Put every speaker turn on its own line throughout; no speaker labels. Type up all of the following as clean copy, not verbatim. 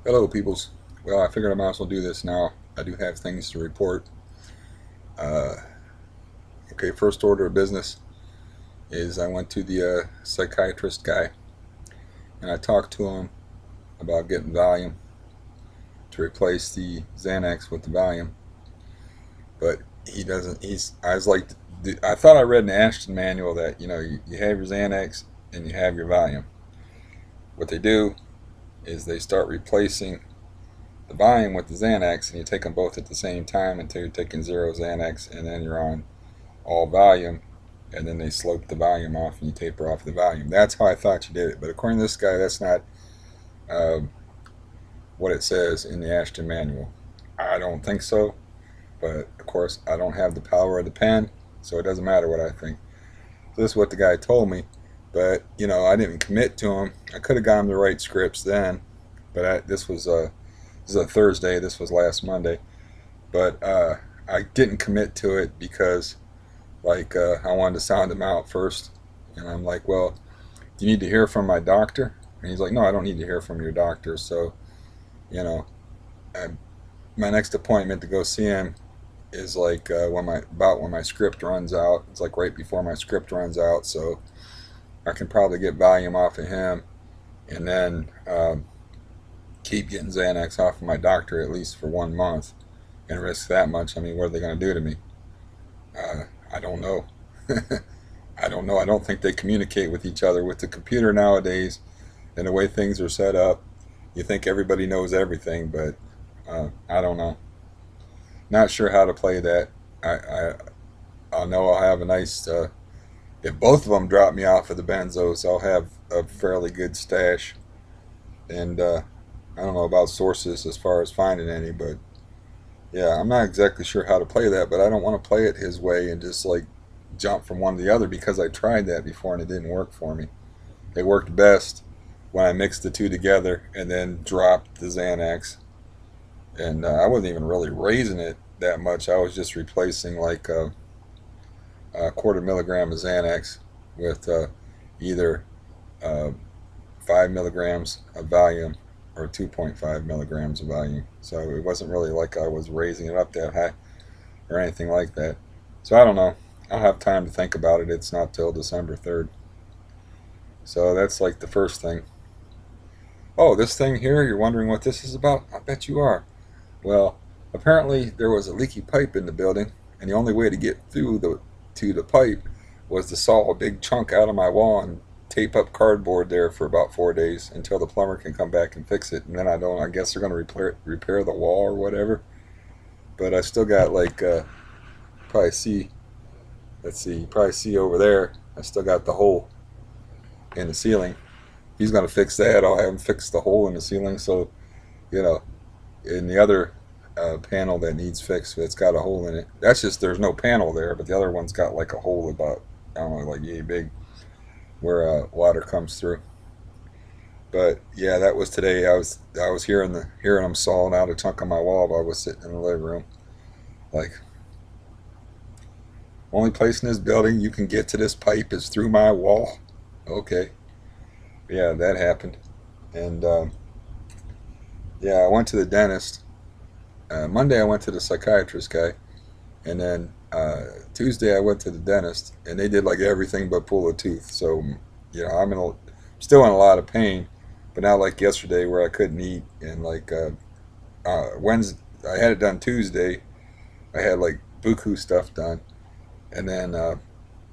Hello, peoples. Well, I figured I might as well do this now. I do have things to report. Uh, okay, first order of business is I went to the psychiatrist guy and I talked to him about getting Valium to replace the Xanax with the Valium, but he doesn't. I was like, I thought I read in the Ashton manual that you have your Xanax and you have your Valium. What they do is they start replacing the Valium with the Xanax, and you take them both at the same time until you're taking zero Xanax, and then you're on all volume, and then they slope the volume off and you taper off the volume. That's how I thought you did it. But according to this guy, that's not uh, what it says in the Ashton manual. I don't think so, but of course, I don't have the power of the pen, so it doesn't matter what I think. So this is what the guy told me, but I didn't commit to him. I could have gotten the right scripts then, but this is a Thursday. This was last Monday, but I didn't commit to it because I wanted to sound him out first, and I'm like, well, do you need to hear from my doctor? And he's like, no, I don't need to hear from your doctor. So, you know, I, my next appointment to go see him is like when my script runs out. It's like right before my script runs out, so I can probably get volume off of him, and then keep getting Xanax off of my doctor at least for 1 month, and risk that much. I mean, what are they going to do to me? I don't know. I don't know. I don't think they communicate with each other. With the computer nowadays and the way things are set up, you think everybody knows everything, but I don't know. Not sure how to play that. I know I'll have a nice. If both of them drop me off of the benzos, I'll have a fairly good stash. And I don't know about sources as far as finding any, but yeah, I'm not exactly sure how to play that. But I don't want to play it his way and just like jump from one to the other because I tried that before and it didn't work for me. It worked best when I mixed the two together and then dropped the Xanax. And I wasn't even really raising it that much. I was just replacing like a quarter milligram of Xanax with either uh, 5 milligrams of Valium or 2.5 milligrams of Valium. So it wasn't really like I was raising it up that high or anything like that. So I don't know. I'll have time to think about it. It's not till December 3rd. So that's like the first thing. Oh, this thing here, you're wondering what this is about? I bet you are. Well, apparently there was a leaky pipe in the building, and the only way to get through to the pipe was to saw a big chunk out of my wall and tape up cardboard there for about 4 days until the plumber can come back and fix it. And then I guess they're going to repair the wall or whatever. But I still got like, probably see, let's see, you probably see over there, I still got the hole in the ceiling. He's going to fix that. I'll have him fix the hole in the ceiling. So, you know, in the other panel that needs fixed, it's got a hole in it. That's just there's no panel there, but the other one's got like a hole about I don't know, like yay big, where water comes through. But yeah, that was today. I was hearing them sawing out a chunk of my wall while I was sitting in the living room. Like, only place in this building you can get to this pipe is through my wall. Okay, yeah, that happened, and yeah, I went to the dentist. Monday I went to the psychiatrist guy, and then Tuesday I went to the dentist, and they did like everything but pull a tooth. So, still in a lot of pain, but not like yesterday where I couldn't eat. And like Wednesday, I had it done Tuesday. I had like buku stuff done, and then I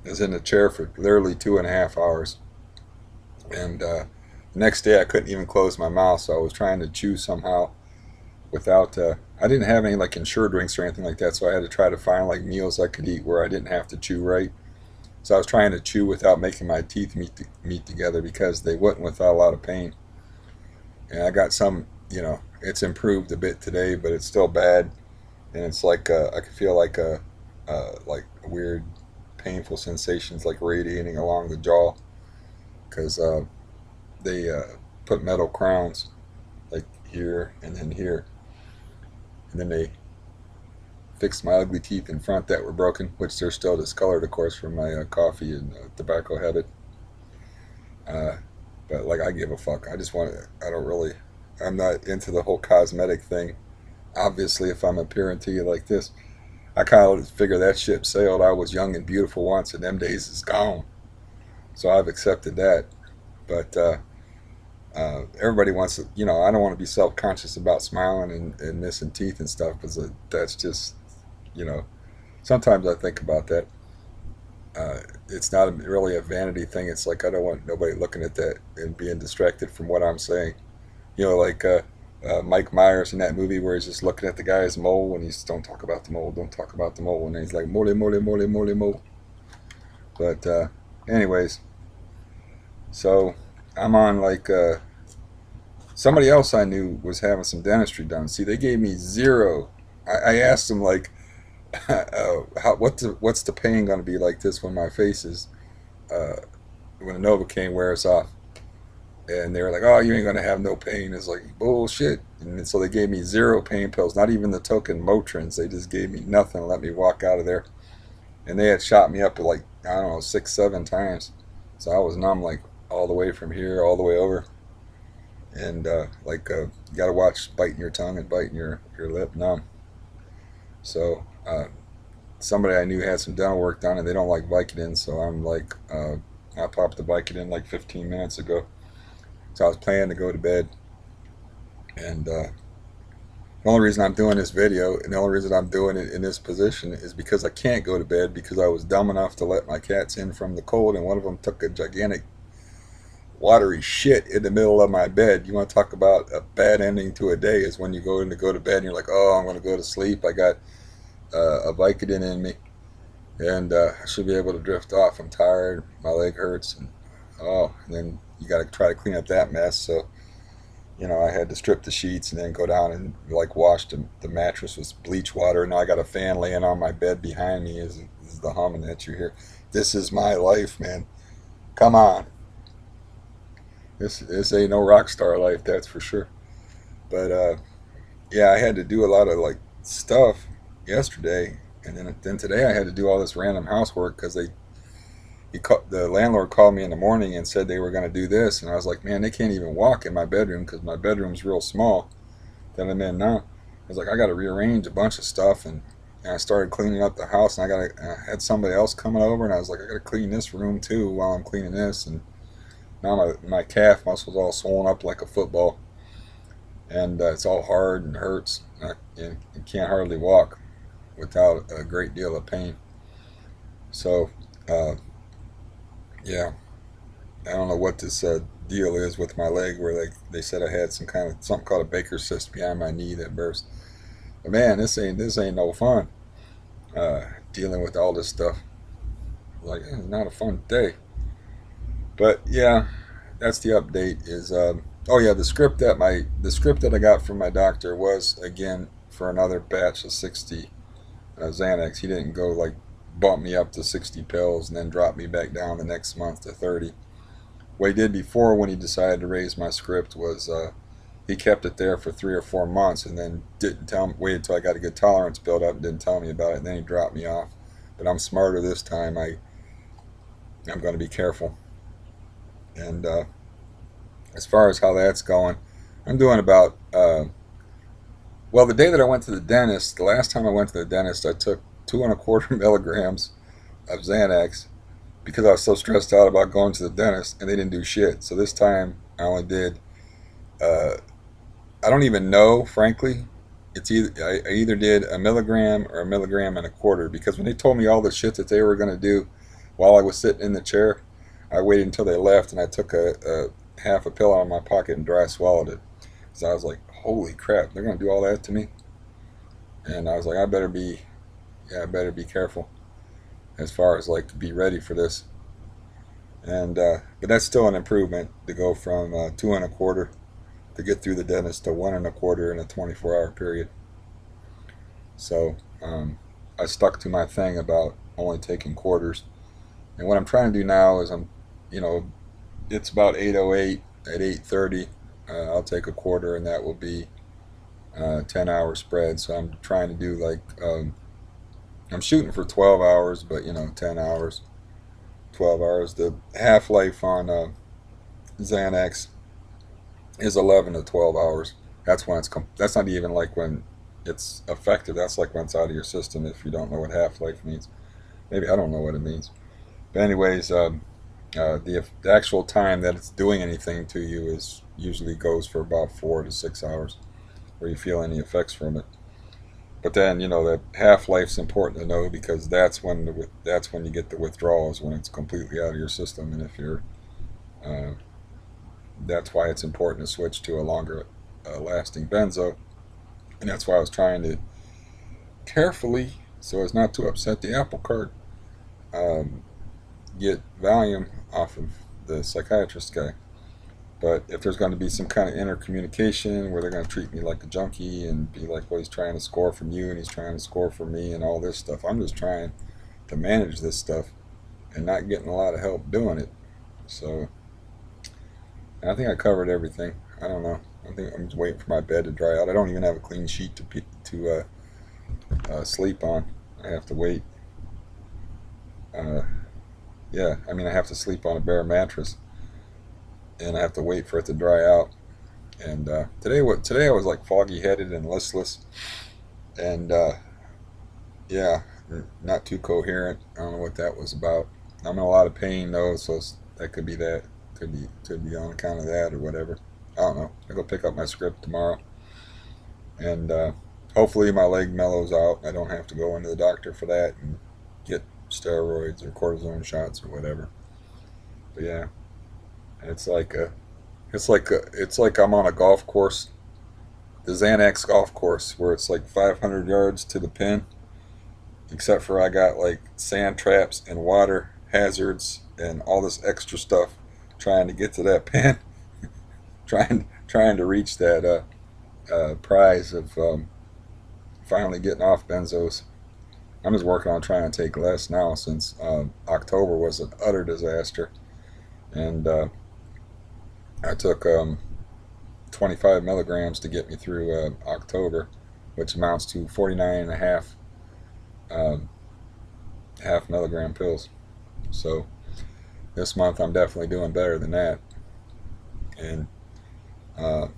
was in the chair for literally 2.5 hours. And the next day I couldn't even close my mouth, so I was trying to chew somehow without I didn't have any like insured drinks or anything like that, so I had to try to find like meals I could eat where I didn't have to chew right. So I was trying to chew without making my teeth meet together because they wouldn't without a lot of pain. And I got some, it's improved a bit today, but it's still bad. And it's like I could feel like weird painful sensations like radiating along the jaw because they put metal crowns like here and then here, and then they fixed my ugly teeth in front that were broken, which they're still discolored, of course, from my coffee and tobacco habit. Uh, but like, I give a fuck. I just want to. I don't really. I'm not into the whole cosmetic thing. Obviously, if I'm appearing to you like this, I kind of figure that ship sailed. I was young and beautiful once, and them days is gone. So I've accepted that. But everybody wants to, I don't want to be self conscious about smiling and missing teeth and stuff because that's just, you know, sometimes I think about that. It's not really a vanity thing. It's like I don't want nobody looking at that and being distracted from what I'm saying. Like Mike Myers in that movie where he's just looking at the guy's mole and he's don't talk about the mole, don't talk about the mole, and then he's like mole, mole, mole, mole, mole. But anyways, so I'm on like somebody else I knew was having some dentistry done. See, they gave me zero. I asked them like, what's the pain going to be like this when my face is uh, when the Novocaine wears off? And they were like, "Oh, you ain't gonna have no pain." It's like bullshit. And so they gave me zero pain pills, not even the token Motrins. They just gave me nothing and let me walk out of there. And they had shot me up like I don't know 6, 7 times, so I was numb like all the way from here all the way over. And you gotta watch biting your tongue and biting your lip numb. So somebody I knew had some dental work done and they don't like Vicodin, so I'm like, I popped the Vicodin like 15 minutes ago. So I was planning to go to bed, and the only reason I'm doing this video and the only reason I'm doing it in this position is because I can't go to bed because I was dumb enough to let my cats in from the cold, and one of them took a gigantic watery shit in the middle of my bed. You want to talk about a bad ending to a day is when you go in to go to bed and you're like, oh, I'm going to go to sleep. I got a Vicodin in me, and I should be able to drift off. I'm tired. My leg hurts, and then you got to try to clean up that mess. So I had to strip the sheets and then go down and like wash the mattress with bleach water. Now I got a fan laying on my bed behind me. Is the humming that you hear? This is my life, man. Come on, this ain't no rock star life, that's for sure. But yeah, I had to do a lot of like stuff yesterday, and then today I had to do all this random housework because the landlord called me in the morning and said they were going to do this, and I was like, man, they can't even walk in my bedroom because my bedroom's real small that I'm in now. I was like, I got to rearrange a bunch of stuff, and I started cleaning up the house, and I had somebody else coming over, and I was like, I got to clean this room too while I'm cleaning this, and now my calf muscle's all swollen up like a football, and it's all hard and hurts, and I can't hardly walk without a great deal of pain. So, uh, yeah, I don't know what this deal is with my leg where they said I had some kind of something called a Baker's cyst behind my knee that burst. But man, this ain't no fun. Dealing with all this stuff, like it's not a fun day. But yeah, that's the update. Is oh yeah, the script that I got from my doctor was again for another batch of 60 Xanax. He didn't go like bump me up to 60 pills and then drop me back down the next month to 30. What he did before when he decided to raise my script was he kept it there for 3 or 4 months and then didn't tell me, waited until I got a good tolerance built up and didn't tell me about it, and then he dropped me off. But I'm smarter this time. I'm going to be careful. And as far as how that's going, I'm doing about well, the day that I went to the dentist, the last time I went to the dentist, I took 2.25 milligrams of Xanax because I was so stressed out about going to the dentist, and they didn't do shit. So this time I only did. Uh, I don't even know, frankly. It's either I either did a milligram or a milligram and a quarter because when they told me all the shit that they were going to do while I was sitting in the chair, I waited until they left and I took a half a pill out of my pocket and dry swallowed it. So I was like, holy crap, they're going to do all that to me. And I was like, I better be careful as far as like to be ready for this. And but that's still an improvement to go from 2.25 to get through the dentist to 1.25 in a 24-hour period. So I stuck to my thing about only taking quarters. And what I'm trying to do now is you know, it's about 8:08. At 8:30, I'll take a quarter, and that will be 10-hour spread. So I'm trying to do like I'm shooting for 12 hours, but 10 hours, 12 hours. The half life on Xanax is 11 to 12 hours. That's when that's not even like when it's effective. That's like when it's out of your system. If you don't know what half-life means, maybe I don't know what it means. But anyways, the actual time that it's doing anything to you is usually goes for about 4 to 6 hours, where you feel any effects from it. But then the half life's important to know because that's when you get the withdrawals, when it's completely out of your system. And if you're uh, that's why it's important to switch to a longer lasting benzo. And that's why I was trying to carefully, so as not to upset the apple cart, um, get Valium off of the psychiatrist guy. But if there's going to be some kind of intercommunication where they're going to treat me like a junkie and be like, well, he's trying to score from you and he's trying to score from me and all this stuff, I'm just trying to manage this stuff and not getting a lot of help doing it. So I think I covered everything. I don't know. I think I'm just waiting for my bed to dry out. I don't even have a clean sheet to sleep on. I have to wait. Uh, yeah, I mean, I have to sleep on a bare mattress, and I have to wait for it to dry out. And today I was like foggy headed and listless, and yeah, not too coherent. I don't know what that was about. I'm in a lot of pain though, so that could be that. Could be on account of that or whatever. I don't know. I go pick up my script tomorrow, and hopefully my leg mellows out. I don't have to go into the doctor for that and get steroids or cortisone shots or whatever. But yeah, it's like it's like I'm on a golf course, the Xanax golf course, where it's like 500 yards to the pin, except for I got like sand traps and water hazards and all this extra stuff trying to get to that pin, trying to reach that prize of finally getting off benzos. I'm just working on trying to take less now since October was an utter disaster, and I took 25 milligrams to get me through October, which amounts to 49 and a um, half milligram pills. So this month I'm definitely doing better than that, and uh,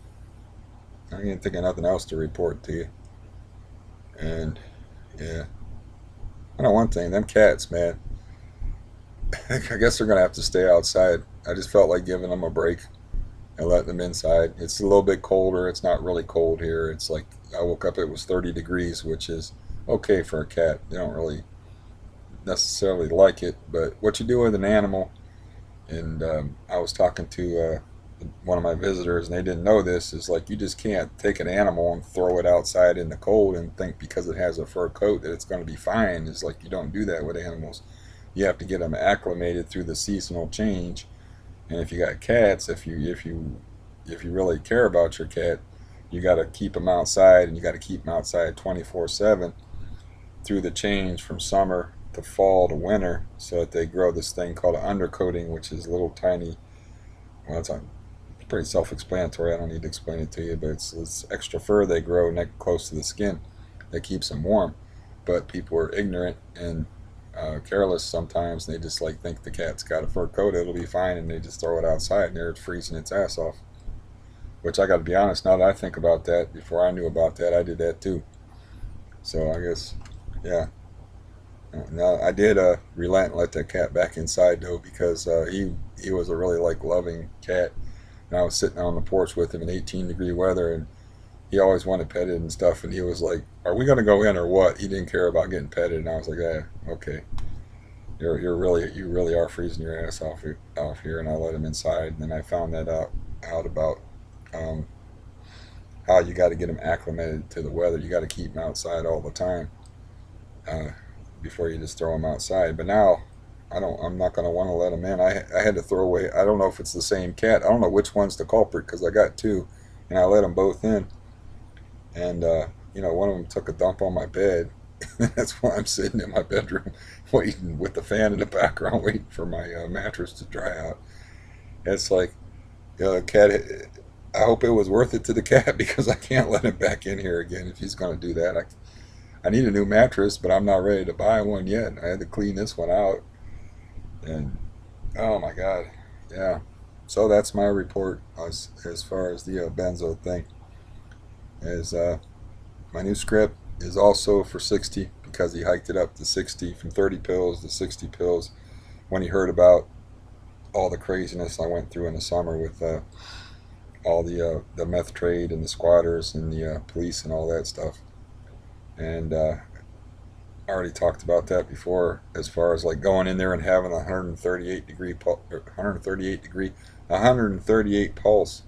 I can't think of nothing else to report to you. And yeah, I know one thing: them cats, man. I guess they're gonna have to stay outside. I just felt like giving them a break and letting them inside. It's a little bit colder. It's not really cold here. It's like I woke up, it was 30 degrees, which is okay for a cat. They don't really necessarily like it, but what you do with an animal, and I was talking to one of my visitors, and they didn't know this, is like you just can't take an animal and throw it outside in the cold and think because it has a fur coat that it's going to be fine. It's like you don't do that with animals. You have to get them acclimated through the seasonal change. And if you got cats, if you really care about your cat, you got to keep them outside, and you got to keep them outside 24/7 through the change from summer to fall to winter, so that they grow this thing called an undercoating, which is little tiny. Well, it's pretty self-explanatory. I don't need to explain it to you, but it's extra fur they grow neck close to the skin that keeps them warm. But people are ignorant and careless sometimes, and they just like think the cat's got a fur coat, it'll be fine, and they just throw it outside, and there it's freezing its ass off. Which I got to be honest, now that I think about that, before I knew about that, I did that too. So I guess, yeah. Now I did relent and let that cat back inside though, because he was a really like loving cat, and I was sitting on the porch with him in 18-degree weather, and he always wanted petted and stuff, and he was like, "Are we gonna go in or what?" He didn't care about getting petted, and I was like, "Yeah, okay, you really are freezing your ass off here," and I let him inside, and then I found that out about um, how you got to get him acclimated to the weather. You got to keep him outside all the time uh, before you just throw him outside. But now I don't. I'm not gonna want to let him in. I had to throw away. I don't know if it's the same cat. I don't know which one's the culprit because I got two, and I let them both in. And one of them took a dump on my bed. That's why I'm sitting in my bedroom waiting with the fan in the background, waiting for my mattress to dry out. It's like, cat. I hope it was worth it to the cat because I can't let him back in here again if he's going to do that. I need a new mattress, but I'm not ready to buy one yet. I had to clean this one out, and oh my god, yeah. So that's my report as far as the benzo thing. Is my new script is also for 60 because he hiked it up to 60 from 30 pills to 60 pills when he heard about all the craziness I went through in the summer with all the meth trade and the squatters and the police and all that stuff. And I already talked about that before, as far as like going in there and having a 138 degree 138 degree 138 pulse.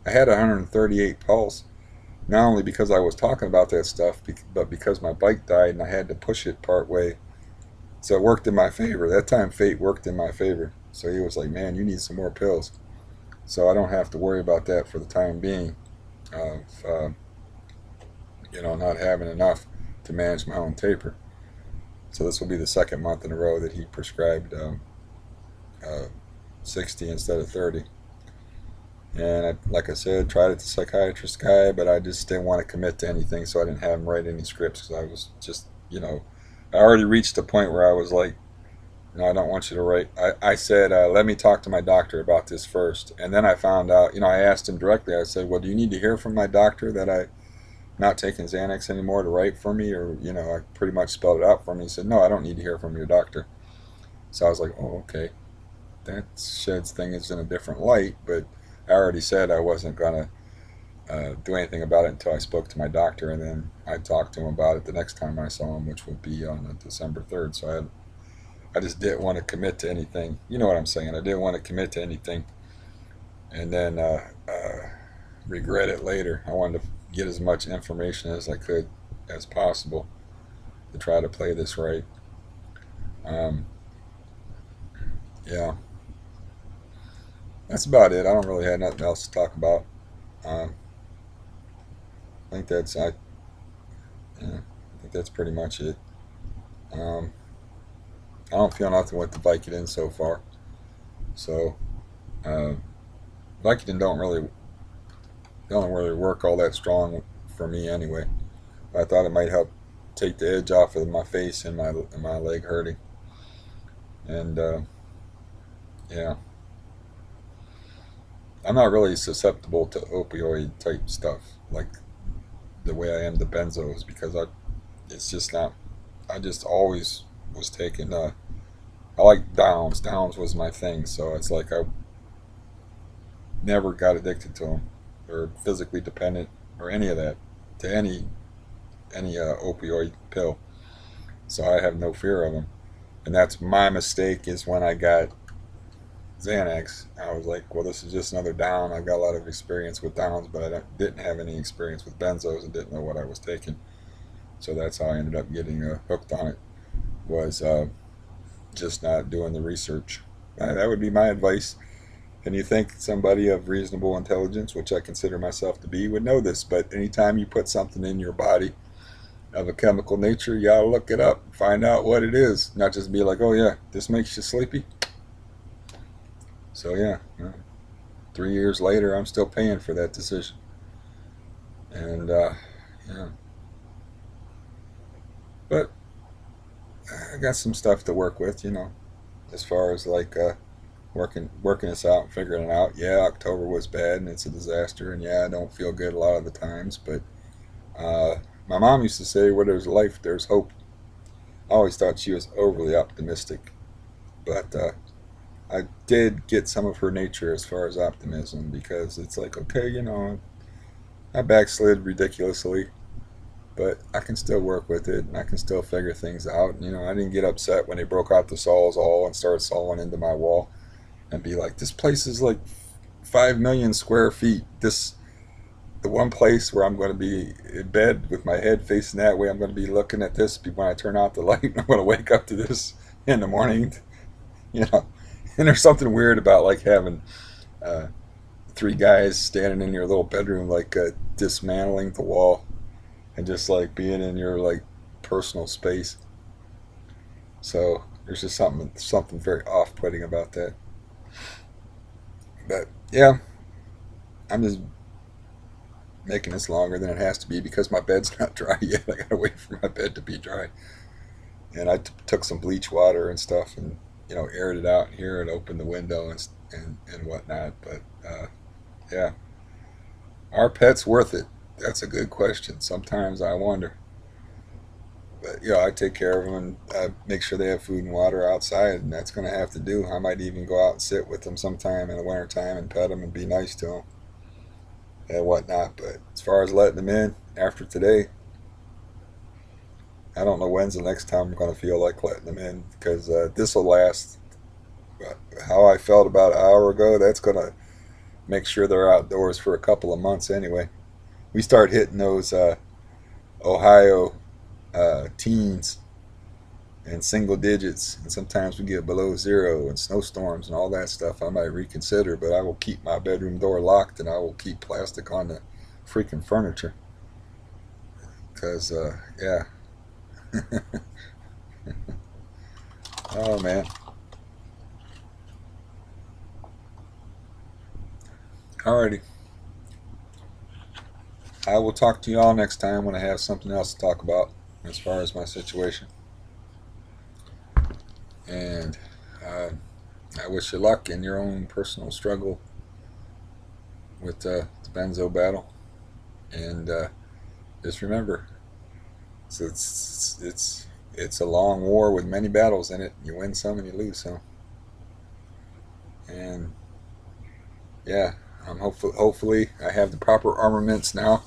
I had a 138 pulse not only because I was talking about that stuff, but because my bike died and I had to push it part way. So it worked in my favor. That time fate worked in my favor. So he was like, "Man, you need some more pills." So I don't have to worry about that for the time being of not having enough to manage my own taper. So this will be the second month in a row that he prescribed uh, 60 instead of 30. And like I said, tried it to psychiatrist guy, but I just didn't want to commit to anything, so I didn't have him write any scripts because I was just, I already reached the point where I was like, no, I don't want you to write. I said, let me talk to my doctor about this first. And then I found out, I asked him directly. I said, well, do you need to hear from my doctor that I'm not taking Xanax anymore to write for me? Or, I pretty much spelled it out for me. He said, no, I don't need to hear from your doctor. So I was like, oh, okay. That sheds things in a different light, but I already said I wasn't going to do anything about it until I spoke to my doctor, and then I talked to him about it the next time I saw him, which would be on December 3rd. So I just didn't want to commit to anything. You know what I'm saying? I didn't want to commit to anything and then regret it later. I wanted to get as much information as I could as possible to try to play this right. Um, yeah, that's about it. I don't really have nothing else to talk about. Um, I think that's I, yeah, I think that's pretty much it. Um, I don't feel nothing with the Vicodin so far. So uh, Vicodin don't really work all that strong for me anyway. I thought it might help take the edge off of my face and my leg hurting. And yeah, I'm not really susceptible to opioid type stuff like the way I am to benzos because it's just not. I just always was taking. I like downs. Downs was my thing, so it's like I never got addicted to them or physically dependent or any of that to any opioid pill. So I have no fear of them. And that's my mistake is when I got Xanax. I was like, well, this is just another down. I've got a lot of experience with downs, but I didn't have any experience with benzos and didn't know what I was taking. So that's how I ended up getting hooked on it. Was just not doing the research. That would be my advice. And you think somebody of reasonable intelligence, which I consider myself to be, would know this. But anytime you put something in your body of a chemical nature, you gotta look it up, find out what it is, not just be like, oh yeah, this makes you sleepy. So yeah, 3 years later, I'm still paying for that decision. And yeah, but I got some stuff to work with, as far as like working this out and figuring it out. Yeah, October was bad and it's a disaster, and yeah, I don't feel good a lot of the times, but my mom used to say, where there's life, there's hope. I always thought she was overly optimistic, but I did get some of her nature as far as optimism because it's like, okay, I backslid ridiculously, but I can still work with it and I can still figure things out. I didn't get upset when they broke out the saws all and started sawing into my wall and be like, this place is like 5 million square feet. The one place where I'm going to be in bed with my head facing that way, I'm going to be looking at this when I turn out the light. I'm going to wake up to this in the morning, you know. And there's something weird about like having uh, three guys standing in your little bedroom, like dismantling the wall and just like being in your like personal space. So there's just something very off-putting about that. But yeah, I'm just making this longer than it has to be because my bed's not dry yet. I gotta wait for my bed to be dry. And I took some bleach water and stuff and aired it out in here and opened the window and and whatnot. But yeah, are pets worth it? That's a good question. Sometimes I wonder. But I take care of them and make sure they have food and water outside, and that's going to have to do. I might even go out and sit with them sometime in the wintertime and pet them and be nice to them and whatnot. But as far as letting them in after today, I don't know when's the next time I'm going to feel like letting them in, because this will last. How I felt about an hour ago, that's going to make sure they're outdoors for a couple of months anyway. We start hitting those Ohio teens and single digits, and sometimes we get below zero and snowstorms and all that stuff. I might reconsider, but I will keep my bedroom door locked and I will keep plastic on the freaking furniture, because yeah. Oh man. Alrighty, I will talk to you all next time when I have something else to talk about as far as my situation. And uh, I wish you luck in your own personal struggle with the benzo battle. And just remember, it's a long war with many battles in it. You win some and you lose some. And yeah, hopefully I have the proper armaments now,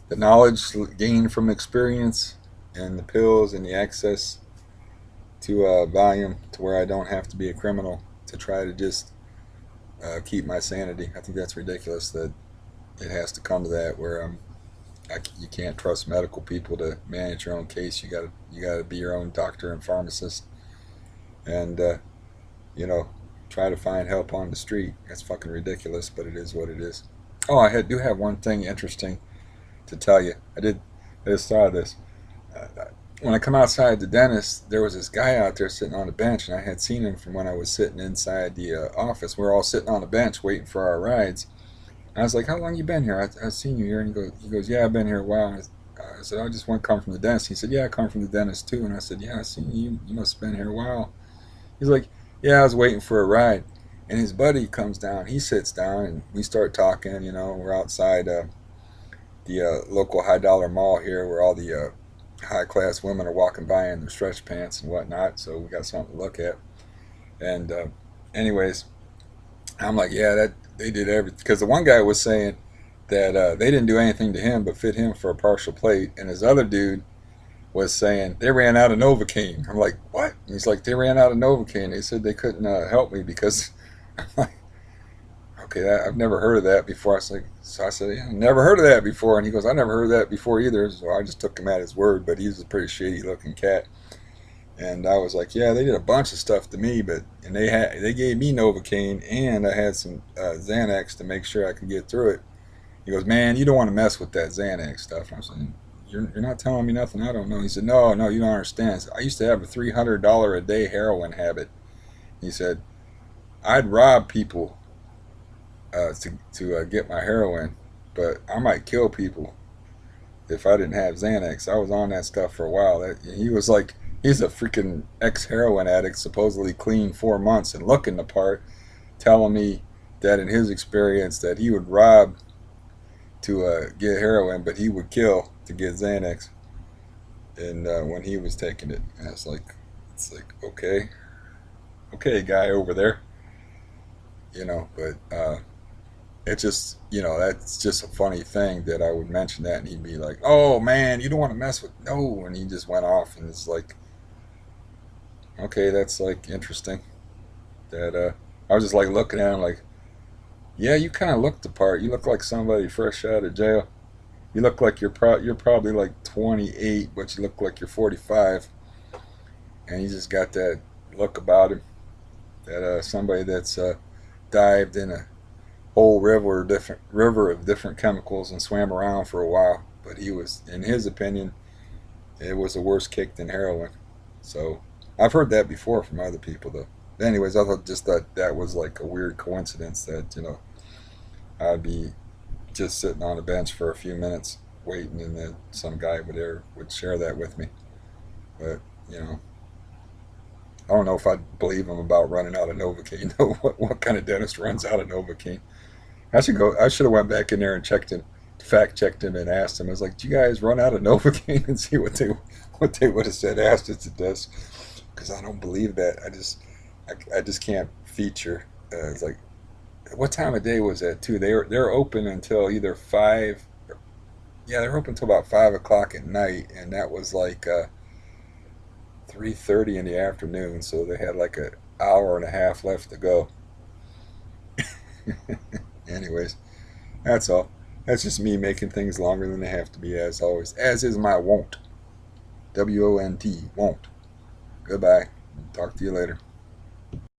the knowledge gained from experience, and the pills and the access to volume to where I don't have to be a criminal to try to just keep my sanity. I think that's ridiculous that it has to come to that where you can't trust medical people to manage your own case. You gotta be your own doctor and pharmacist, and you know try to find help on the street. That's fucking ridiculous, but it is what it is. Oh, do have one thing interesting to tell you. I just thought of this. When I come outside the dentist, there was this guy out there sitting on a bench, and I had seen him from when I was sitting inside the office. We were all sitting on a bench waiting for our rides. And I was like, "How long you been here? I've seen you here." And he goes, "Yeah, I've been here a while." And I said, "I just want to come from the dentist." He said, "Yeah, I come from the dentist too." And I said, "Yeah, I seen you. You must have been here a while." He's like, "Yeah, I was waiting for a ride." And his buddy comes down. He sits down, and we start talking. We're outside the local high dollar mall here, where all the high class women are walking by in their stretch pants and whatnot. So we got something to look at. And anyways, I'm like, yeah, that they did everything, because the one guy was saying that they didn't do anything to him but fit him for a partial plate, and his other dude was saying they ran out of Novocaine. I'm like, what? And he's like, they ran out of Novocaine. They said they couldn't help me because I'm like, okay, I've never heard of that before. I said, yeah, I've never heard of that before. And he goes, I never heard of that before either. So I just took him at his word, but he's a pretty shady looking cat. And I was like, yeah, they did a bunch of stuff to me, and they gave me Novocaine, and I had some Xanax to make sure I could get through it. He goes, man, you don't want to mess with that Xanax stuff. And I was like, you're not telling me nothing I don't know. He said, no, you don't understand. I used to have a $300 a day heroin habit. He said, I'd rob people to get my heroin, but I might kill people if I didn't have Xanax. I was on that stuff for a while. He was like, he's a freaking ex-heroin addict, supposedly clean 4 months and looking the part, telling me that in his experience that he would rob to get heroin, but he would kill to get Xanax. And when he was taking it, and it's like, okay, guy over there, But it just, that's just a funny thing that I would mention that, and he'd be like, "Oh man, you don't want to mess with no," and he just went off, and it's like, okay, that's like interesting. That I was just like looking at him like, yeah, you kind of look the part. You look like somebody fresh out of jail. You look like you're probably like 28, but you look like you're 45, and you just got that look about him. That somebody that's dived in a whole river of different chemicals and swam around for a while. But he was, in his opinion, it was a worse kick than heroin. So I've heard that before from other people though. Anyways, I thought that was like a weird coincidence that I'd be just sitting on a bench for a few minutes waiting, and then some guy would share that with me. But you know, don't know if I'd believe him about running out of Novocaine. What kind of dentist runs out of Novocaine? I should go. I should have went back in there and checked him, fact checked him, and asked him. I was like, "Do you guys run out of Novocaine?" And see what they would have said. Asked it to desk, because I don't believe that. I just can't feature. It's like, what time of day was that too? They're open until either 5. Yeah, they're open until about 5 o'clock at night, and that was like 3:30 in the afternoon. So they had like an hour and a half left to go. Anyways, that's all. That's just me making things longer than they have to be, as always. As is my wont. WONT, won't. Goodbye. Talk to you later.